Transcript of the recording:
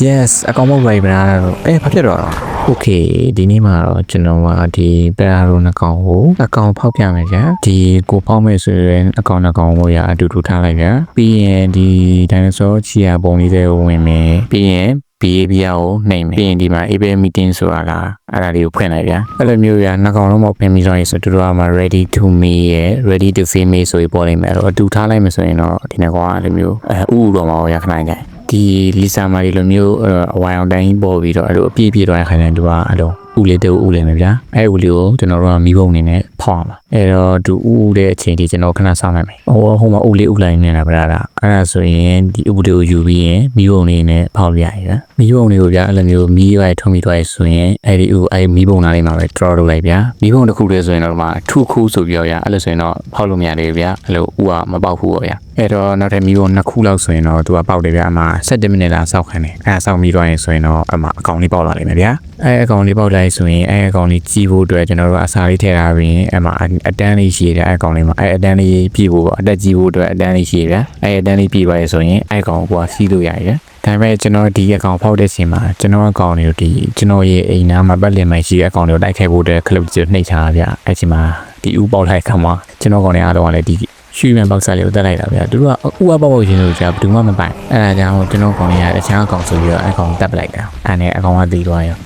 yes အကောင်မပိုင်ပရာတော့ဘာဖြစ်တော့ okay ဒီနေ့မှာတော့ကျွန်တော်ကဒီပရာရိုနှကောင်ကိုအကောင်ဖောက်ပြမယ်ဗျာဒီကိုဖောက်မယ်ဆိုရင်အကောင်နှကောင်ကိုရအတူတူထားလိုက်ဗျာပြီးရင်ဒီ dinosaur ချီယာပုံလေးတွေကိုဝင်မယ်ပြီးရင် behavior ကိုနှိမ်မယ်ပြီးရင်ဒီမှာ able meeting ဆိုတာကအဲ့ဒါလေးကိုဖွင့်လိုက်ဗျာအဲ့လိုမျိုးရနှကောင်လုံးမဖွင့်ပြီးတော့ဆိုတော့မှ ready to meet ရ ready to film ဆိုပြီးပေါ်နေမယ်အဲ့တော့အတူထားလိုက်မယ်ဆိုရင်တော့ဒီနှကောင်ကအဲ့လိုမျိုးဥတော့မှာရခဏကြဒီလီဆာမာဒီလိုမျိုးအဝိုင်အောင်တိုင်းပေါ်ပြီးတော့အဲ့လိုအပြည့်ပြည့်သွားတဲ့ခါကျရင်သူကအဲ့လိုဦးလေးတူဦးလေးမယ်ဗျာအဲ့ဦးလေးကိုကျွန်တော်တို့ကမီးပုံနေနဲ့ဖောက်မှာအဲ့တော့သူဦးတဲ့အချိန်ဒီကျွန်တော်ခဏစောင့်လိုက်မယ်ဟိုမှာဦးလေးဦးလိုက်နေတာဗျာအဲ့ဒါဆိုရင်ဒီဦးလေးကိုယူပြီးရင်မီးပုံနေနဲ့ဖောက်ရရဗျာမီးပုံလေးကိုဗျာအဲ့လိုမျိုးမီးရိုက်ထုံးပြီးသွားရဆိုရင်အဲ့ဒီဦးအဲ့မီးပုံနာလေးမှာပဲ draw လုပ်လိုက်ဗျာမီးပုံတစ်ခုတည်းဆိုရင်တော့မှထူခူးဆိုပြီးတော့ရအဲ့လိုဆိုရင်တော့ဖောက်လို့မရသေးဘူးဗျာအဲ့လိုဦးကမပေါက်ဘူးပေါ့ဗျာအဲ့တော့နောက်ထပ်မီးပုံ2ခုလောက်ဆိုရင်တော့သူကပေါက်တယ်ဗျာအမှ7မိနစ်လောက်စောက်ခံတယ်အဲ့ဒါစောက်ပြီးသွားရင်ဆိုရင်တော့အမှအကောင်လေးပေါက်လာလိမ့်မယ်ဗျာအဲ့အကောင်လေးပေါက်လိုက်ဆိုရင်အဲ့အကောင်လေးကြီးဖို့အတွက်ကျွန်တော်တို့အစာလေးထည့်ထားပြီးအမှအတန်းလေးရှိတယ်အဲ့အကောင်လေးမှာအဲ့အတန်းလေးပြည့်ဖို့ပေါ့အတက်ကြီးဖို့အတွက်အတန်းလေးရှိတယ်ဗျာအဲ့အတန်းလေးပြည့်သွားရဆိုရင်အဲ့အကောင်ကိုစီးလို့ရတယ်ဒါပေမဲ့ကျွန်တော်ဒီအကောင်ဖောက်တဲ့ချိန်မှာကျွန်တော်အကောင်တွေကိုဒီကျွန်တော်ရဲ့အိမ်နားမှာပတ်လည်မှာရှိတဲ့အကောင်တွေကိုတိုက်ခိုက်ဖို့အတွက်ခလုတ်ကြီးနှိပ်ထားတာဗျအဲ့ချိန်မှာဒီဥပေါက်လိုက်ခါမှာကျွန်တော်ကောင်တွေအားလုံးကလည်းဒီရွှေမြန်ပေါက်စားလေးကိုတက်လိုက်တာဗျာသူတို့ကဥအပေါက်ပေါက်ရှင်လို့ကြာဘယ်သူမှမပိုင်အဲ့ဒါကြောင့်ကျွန်တော်ကောင်တွေကတခြားအကောင်ဆိုပြီးတော့အကောင်တက်ပလိုက်တာအဲ့နဲ့အကောင်ကတည်သွားရော